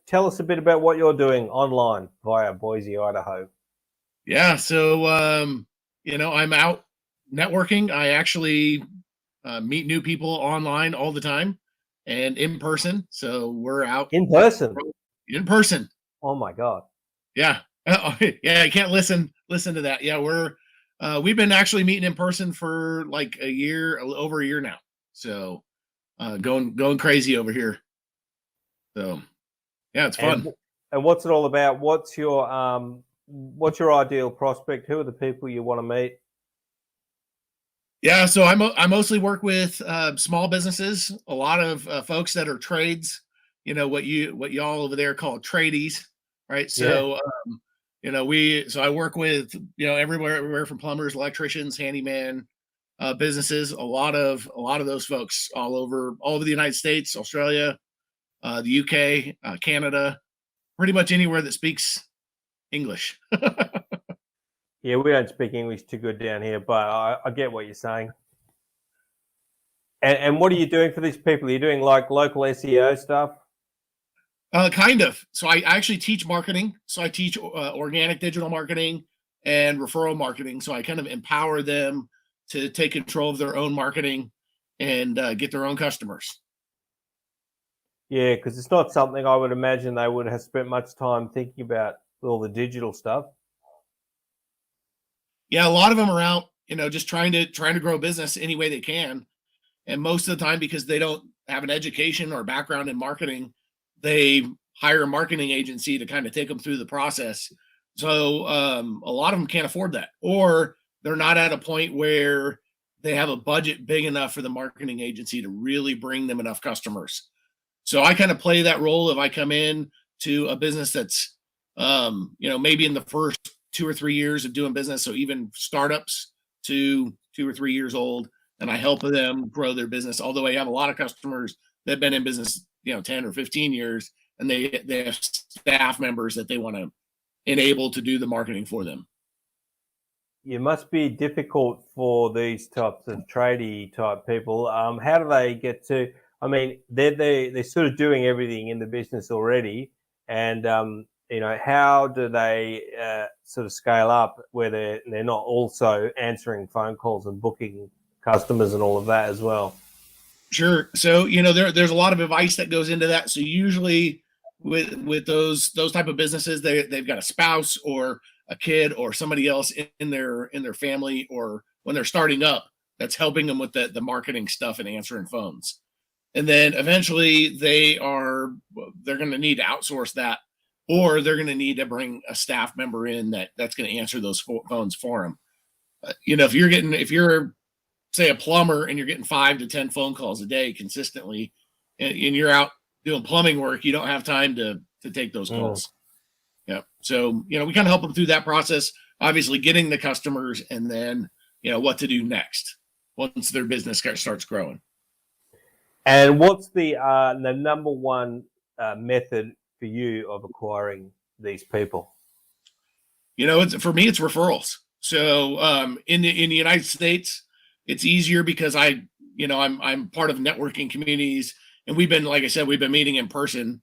tell us a bit about what you're doing online via Boise, Idaho. Yeah, so I'm out networking. I actually meet new people online all the time and in person. So we're out In person? in person. Oh my God. Yeah, yeah. I can't listen to that. Yeah, we've been actually meeting in person for like a year, over a year now. So going crazy over here. So yeah, it's fun. And what's it all about? What's your ideal prospect? Who are the people you want to meet? Yeah, so I mostly work with small businesses, a lot of folks that are trades, what y'all over there call tradies, right? Yeah. So I work with everywhere from plumbers, electricians, handyman businesses, a lot of those folks all over the United States, Australia, the UK, Canada, pretty much anywhere that speaks English. Yeah, we don't speak English too good down here, but I get what you're saying. And what are you doing for these people? Are you doing like local SEO stuff? Kind of. So I actually teach marketing. So I teach organic digital marketing and referral marketing. So I kind of empower them to take control of their own marketing and get their own customers. Yeah, because it's not something I would imagine they would have spent much time thinking about, all the digital stuff. Yeah, a lot of them are out, just trying to grow business any way they can. And most of the time, because they don't have an education or background in marketing, they hire a marketing agency to kind of take them through the process. So a lot of them can't afford that, or they're not at a point where they have a budget big enough for the marketing agency to really bring them enough customers. So I kind of play that role if I come in to a business that's maybe in the first 2 or 3 years of doing business. So even startups to 2 or 3 years old, and I help them grow their business. Although I have a lot of customers that have been in business, 10 or 15 years, and they have staff members that they want to enable to do the marketing for them. It must be difficult for these types of tradie type people. How do they get to? I mean, they're sort of doing everything in the business already, and how do they sort of scale up where they're not also answering phone calls and booking customers and all of that as well? Sure. So there's a lot of advice that goes into that. So usually with those type of businesses, they've got a spouse or a kid or somebody else in their family, or when they're starting up, that's helping them with the marketing stuff and answering phones. And then eventually they're going to need to outsource that, or they're going to need to bring a staff member in that's going to answer those phones for them. If you're say a plumber and you're getting 5 to 10 phone calls a day consistently, and you're out doing plumbing work, you don't have time to take those calls. Yeah. So, we kind of help them through that process, obviously getting the customers, and then, what to do next once their business starts growing. And what's the number one method for you of acquiring these people? For me, it's referrals. So in the United States, it's easier because I'm part of networking communities, and like I said, we've been meeting in person.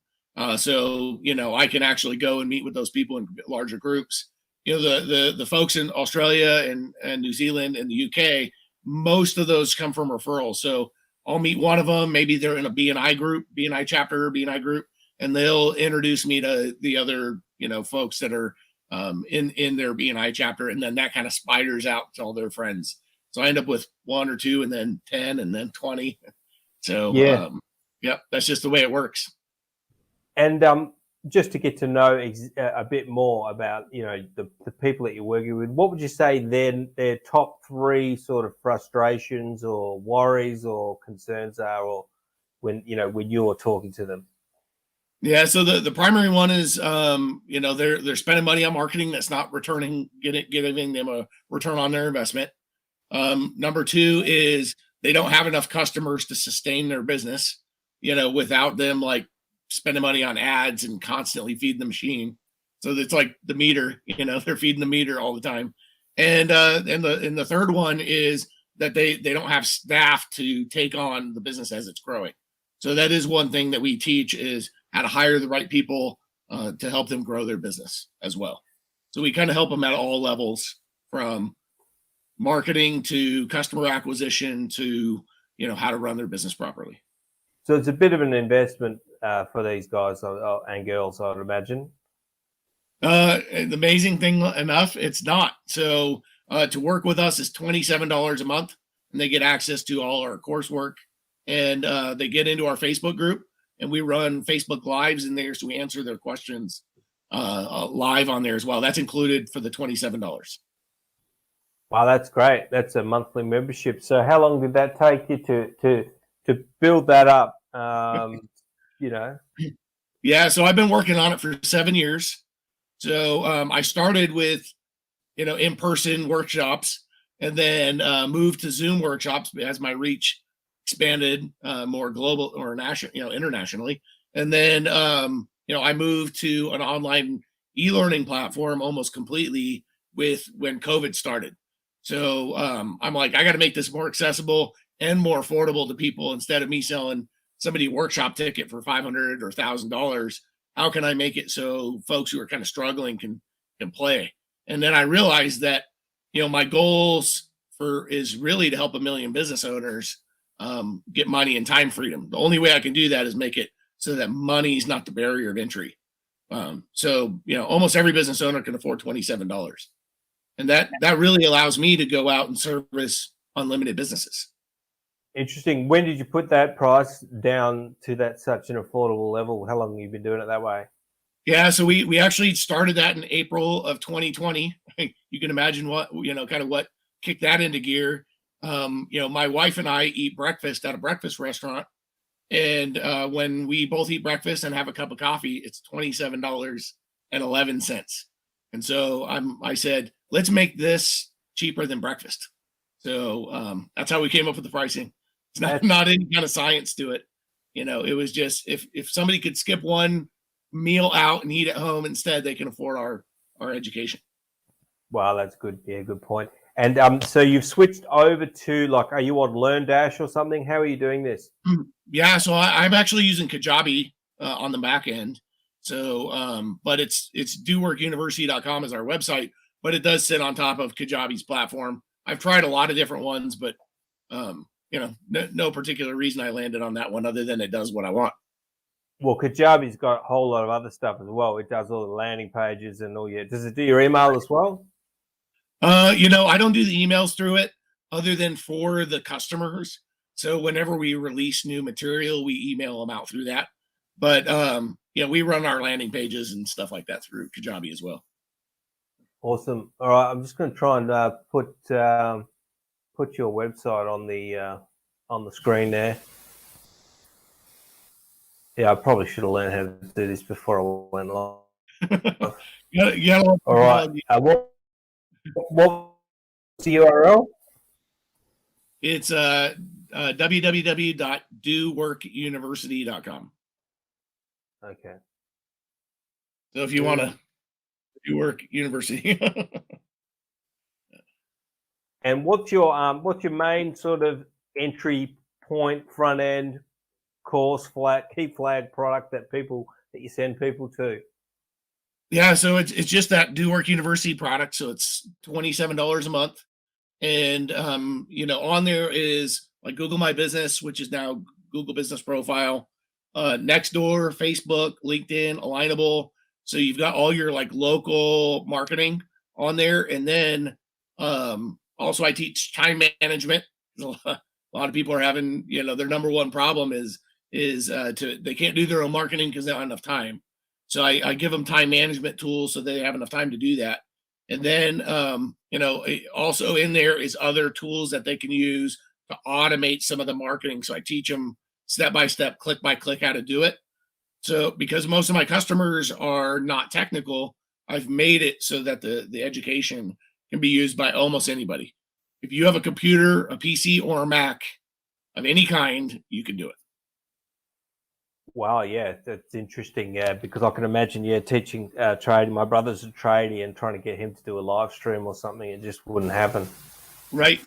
So I can actually go and meet with those people in larger groups. The folks in Australia and New Zealand and the UK, most of those come from referrals. So I'll meet one of them. Maybe they're in a BNI chapter, BNI group, and they'll introduce me to the other, folks that are in their BNI chapter, and then that kind of spiders out to all their friends. So I end up with 1 or 2, and then 10, and then 20. So yeah, that's just the way it works. And just to get to know a bit more about the people that you're working with, what would you say then their top 3 sort of frustrations or worries or concerns are, or when you're talking to them? Yeah, so the primary one is they're spending money on marketing that's not giving them a return on their investment. Number 2 is they don't have enough customers to sustain their business, without them like spending money on ads and constantly feeding the machine. So it's like the meter, they're feeding the meter all the time. And the third one is that they don't have staff to take on the business as it's growing. So that is one thing that we teach is how to hire the right people to help them grow their business as well. So we kind of help them at all levels, from marketing to customer acquisition to, how to run their business properly. So it's a bit of an investment for these guys and girls, I would imagine. The amazing thing enough, it's not. So to work with us is $27 a month, and they get access to all our coursework, and they get into our Facebook group, and we run Facebook Lives in there, so we answer their questions live on there as well. That's included for the $27. Wow, that's great. That's a monthly membership. So how long did that take you to build that up? Yeah, so I've been working on it for 7 years. So I started with, in-person workshops, and then moved to Zoom workshops as my reach expanded more global or national, internationally. And then, I moved to an online e-learning platform almost completely when COVID started. So I'm like, I got to make this more accessible and more affordable to people. Instead of me selling somebody a workshop ticket for $500 or $1,000, how can I make it so folks who are kind of struggling can play? And then I realized that, my goals is really to help 1 million business owners get money and time freedom. The only way I can do that is make it so that money is not the barrier of entry. So almost every business owner can afford $27. And that really allows me to go out and service unlimited businesses. Interesting. When did you put that price down to such an affordable level? How long have you been doing it that way? Yeah, so we actually started that in April of 2020. You can imagine what, kind of what kicked that into gear. My wife and I eat breakfast at a breakfast restaurant. And when we both eat breakfast and have a cup of coffee, it's $27.11. And so I said, let's make this cheaper than breakfast. So that's how we came up with the pricing. It's not any kind of science to it. It was just if somebody could skip one meal out and eat at home instead, they can afford our education. Wow, that's good. Yeah, good point. And so you've switched over to, are you on LearnDash or something? How are you doing this? Yeah, so I'm actually using Kajabi on the back end. So, but it's doworkuniversity.com is our website, but it does sit on top of Kajabi's platform. I've tried a lot of different ones, but no particular reason I landed on that one other than it does what I want. Well, Kajabi's got a whole lot of other stuff as well. It does all the landing pages and all does it do your email as well? I don't do the emails through it other than for the customers. So whenever we release new material, we email them out through that. But we run our landing pages and stuff like that through Kajabi as well. Awesome. All right, I'm just going to try and put your website on the screen there. Yeah, I probably should have learned how to do this before I went live. All right. What's the URL? It's www.doworkuniversity.com. Okay. So if you want to do work university. And what's your main sort of entry point, front end course key flag product that you send people to? Yeah, so it's just that Do Work University product. So it's $27 a month. And on there is like Google My Business, which is now Google Business Profile, Nextdoor, Facebook, LinkedIn, Alignable. So you've got all your local marketing on there. And then also I teach time management. A lot of people are having, their number one problem is they can't do their own marketing because they don't have enough time. So I give them time management tools so they have enough time to do that. And then, also in there is other tools that they can use to automate some of the marketing. So I teach them step by step, click by click, how to do it. So because most of my customers are not technical, I've made it so that the education can be used by almost anybody. If you have a computer, a PC, or a Mac of any kind, you can do it. Wow, yeah, that's interesting. Yeah, because I can imagine, teaching trading. My brother's a tradie, and trying to get him to do a live stream or something, it just wouldn't happen. Right.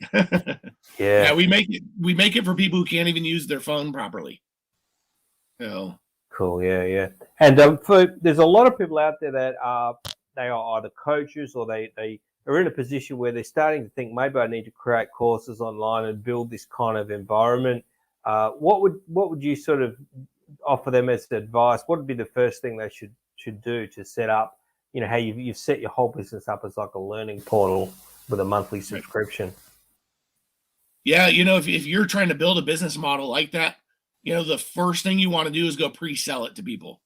Yeah. We make it for people who can't even use their phone properly. So Cool. Yeah, yeah. And there's a lot of people out there that they are either coaches or they are in a position where they're starting to think maybe I need to create courses online and build this kind of environment. What would you sort of offer them as advice? What would be the first thing they should do to set up? You know, how you've set your whole business up as like a learning portal with a monthly subscription. Yeah, if you're trying to build a business model like that, the first thing you want to do is go pre-sell it to people.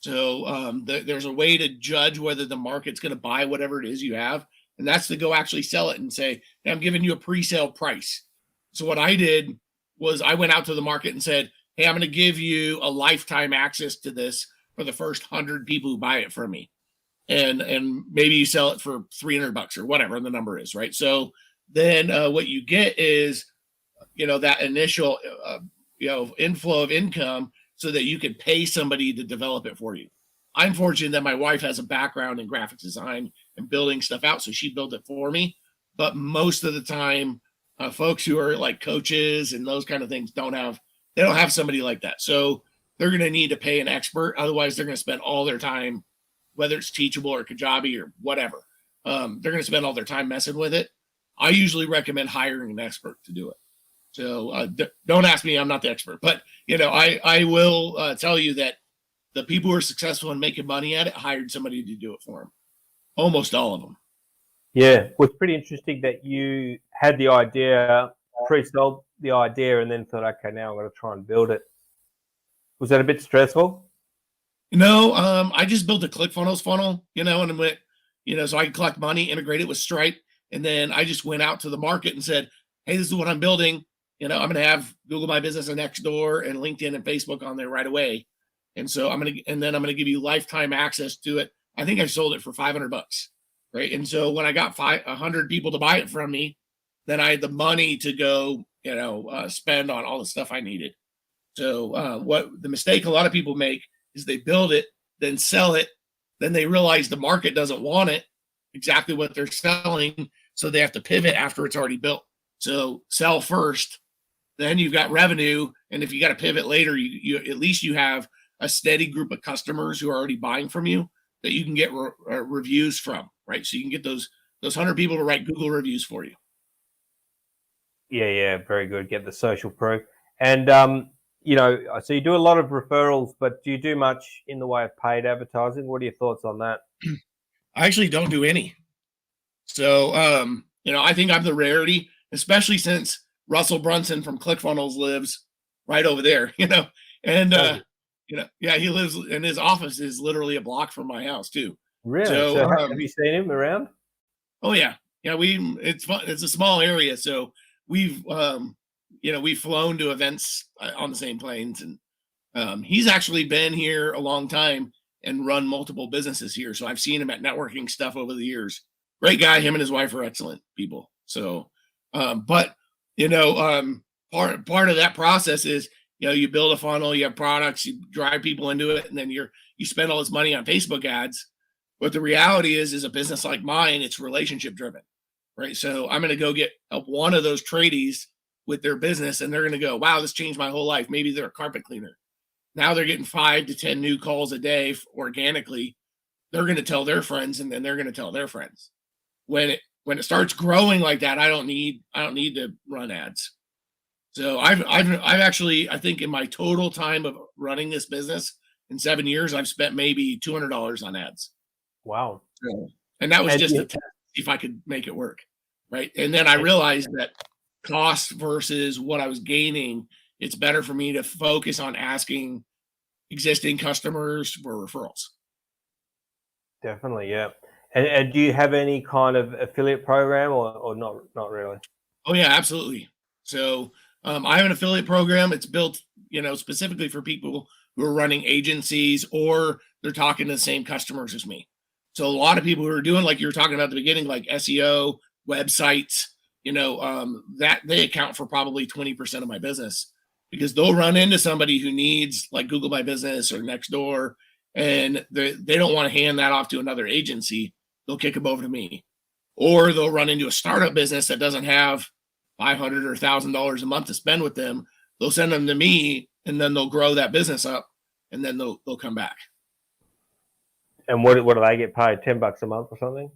So there's a way to judge whether the market's going to buy whatever it is you have, and that's to go actually sell it and say, hey, I'm giving you a pre-sale price. So what I did was I went out to the market and said, hey, I'm going to give you a lifetime access to this for the first 100 people who buy it from me. And maybe you sell it for $300 or whatever the number is, right? So then what you get is, that initial, inflow of income so that you can pay somebody to develop it for you. I'm fortunate that my wife has a background in graphic design and building stuff out, so she built it for me. But most of the time, folks who are like coaches and those kind of things don't have somebody like that. So they're going to need to pay an expert. Otherwise, they're going to spend all their time, whether it's Teachable or Kajabi or whatever, they're going to spend all their time messing with it. I usually recommend hiring an expert to do it. So don't ask me, I'm not the expert, but I will tell you that the people who are successful in making money at it hired somebody to do it for them. Almost all of them. Yeah, well, it's pretty interesting that you had the idea, pre-sold the idea, and then thought, okay, now I'm going to try and build it. Was that a bit stressful? I just built a ClickFunnels funnel, and went, so I could collect money, integrate it with Stripe, and then I just went out to the market and said, hey, this is what I'm building. I'm going to have Google My Business and Nextdoor and LinkedIn and Facebook on there right away. And so I'm going to give you lifetime access to it. I think I sold it for $500, right? And so when I got 100 people to buy it from me, then I had the money to go, spend on all the stuff I needed. So what the mistake a lot of people make is they build it, then sell it, then they realize the market doesn't want it, exactly what they're selling, so they have to pivot after it's already built. So sell first, then you've got revenue, and if you got to pivot later, you at least you have a steady group of customers who are already buying from you that you can get reviews from, right? So you can get those 100 people to write Google reviews for you. Yeah, very good. Get the social proof. And so you do a lot of referrals, but do you do much in the way of paid advertising? What are your thoughts on that? I actually don't do any. So, I think I'm the rarity, especially since Russell Brunson from ClickFunnels lives right over there, and, he lives, and his office is literally a block from my house too. Really? So have you seen him around? Oh yeah. Yeah. It's fun. It's a small area. So we've flown to events on the same planes, and he's actually been here a long time and run multiple businesses here. So I've seen him at networking stuff over the years. Great guy. Him and his wife are excellent people. So, part of that process is, you build a funnel, you have products, you drive people into it, and then you spend all this money on Facebook ads. But the reality is a business like mine, it's relationship driven, right? So I'm going to go get one of those tradies with their business, and they're going to go, wow, this changed my whole life. Maybe they're a carpet cleaner. Now they're getting 5 to 10 new calls a day organically. They're going to tell their friends, and then they're going to tell their friends. When it starts growing like that, I don't need to run ads. So I've actually, I think in my total time of running this business in 7 years, I've spent maybe $200 on ads. Wow. And that was just to test if I could make it work. Right. And then I realized that cost versus what I was gaining, it's better for me to focus on asking existing customers for referrals. Definitely. Yeah. And do you have any kind of affiliate program or not really? Oh yeah, absolutely. So I have an affiliate program. It's built, specifically for people who are running agencies or they're talking to the same customers as me. So a lot of people who are doing, like you were talking about at the beginning, like SEO, websites, that they account for probably 20% of my business, because they'll run into somebody who needs like Google My Business or Nextdoor, and they don't want to hand that off to another agency. They'll kick them over to me. Or they'll run into a startup business that doesn't have $500 or $1,000 a month to spend with them. They'll send them to me, and then they'll grow that business up. and then they'll come back. And what do they get paid? $10 a month or something?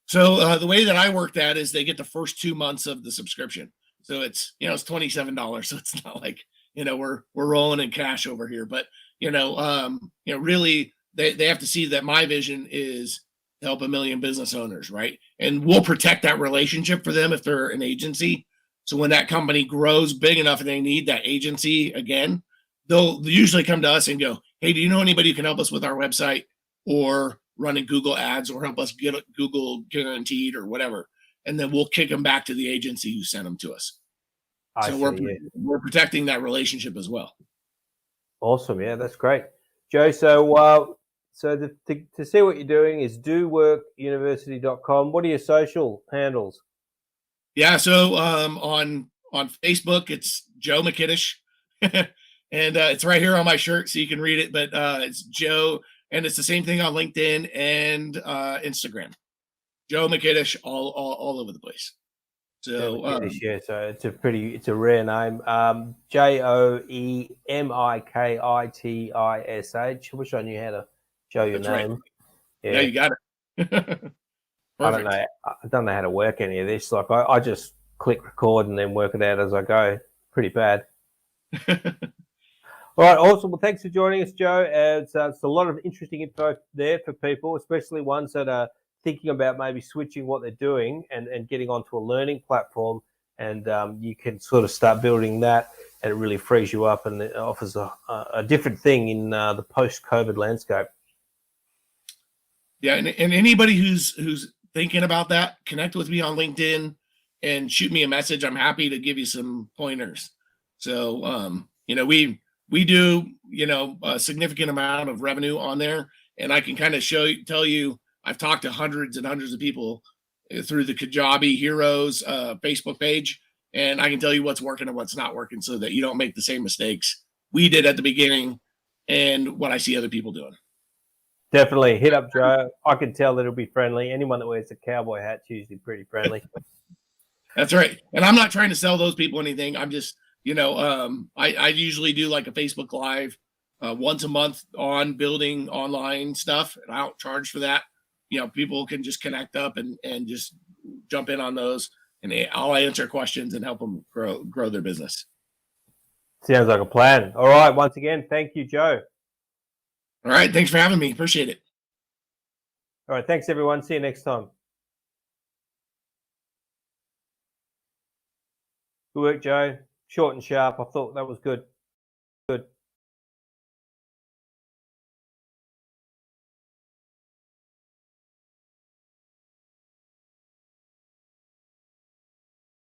So the way that I work that is they get the first 2 months of the subscription. So it's it's $27. So it's not like we're rolling in cash over here, but really they have to see that my vision is to help 1 million business owners, right? And we'll protect that relationship for them if they're an agency. So when that company grows big enough and they need that agency again, they'll usually come to us and go, "Hey, do you know anybody who can help us with our website or running Google ads or help us get Google guaranteed or whatever?" And then we'll kick them back to the agency who sent them to us. We're protecting that relationship as well. Awesome. Yeah, that's great. Joe, so to see what you're doing is doworkuniversity.com. What are your social handles? Yeah, so on Facebook, it's Joe Mikitish. And it's right here on my shirt, so you can read it. But it's Joe, and it's the same thing on LinkedIn and Instagram. Joe Mikitish, all over the place. So yeah, so it's a rare name. JoeMikitish. I wish I knew how to show your name. Right. Yeah, you got it. I don't know how to work any of this. Like I just click record and then work it out as I go. Pretty bad. All right, awesome. Well, thanks for joining us, Joe. It's a lot of interesting info there for people, especially ones that are thinking about maybe switching what they're doing and getting onto a learning platform. And you can sort of start building that, and it really frees you up and it offers a different thing in the post-COVID landscape. Yeah, and anybody who's thinking about that, connect with me on LinkedIn and shoot me a message. I'm happy to give you some pointers. So, we do, a significant amount of revenue on there, and I can kind of tell you, I've talked to hundreds and hundreds of people through the Kajabi Heroes Facebook page, and I can tell you what's working and what's not working so that you don't make the same mistakes we did at the beginning and what I see other people doing. Definitely hit up Joe. I can tell that he'll be friendly. Anyone that wears a cowboy hat's usually pretty friendly. That's right. And I'm not trying to sell those people anything. I'm just, I usually do like a Facebook Live once a month on building online stuff, and I don't charge for that. People can just connect up and just jump in on those, and I'll answer questions and help them grow their business. Sounds like a plan. All right. Once again, thank you, Joe. All right. Thanks for having me. Appreciate it. All right. Thanks, everyone. See you next time. Good work, Joe. Short and sharp. I thought that was good. Good.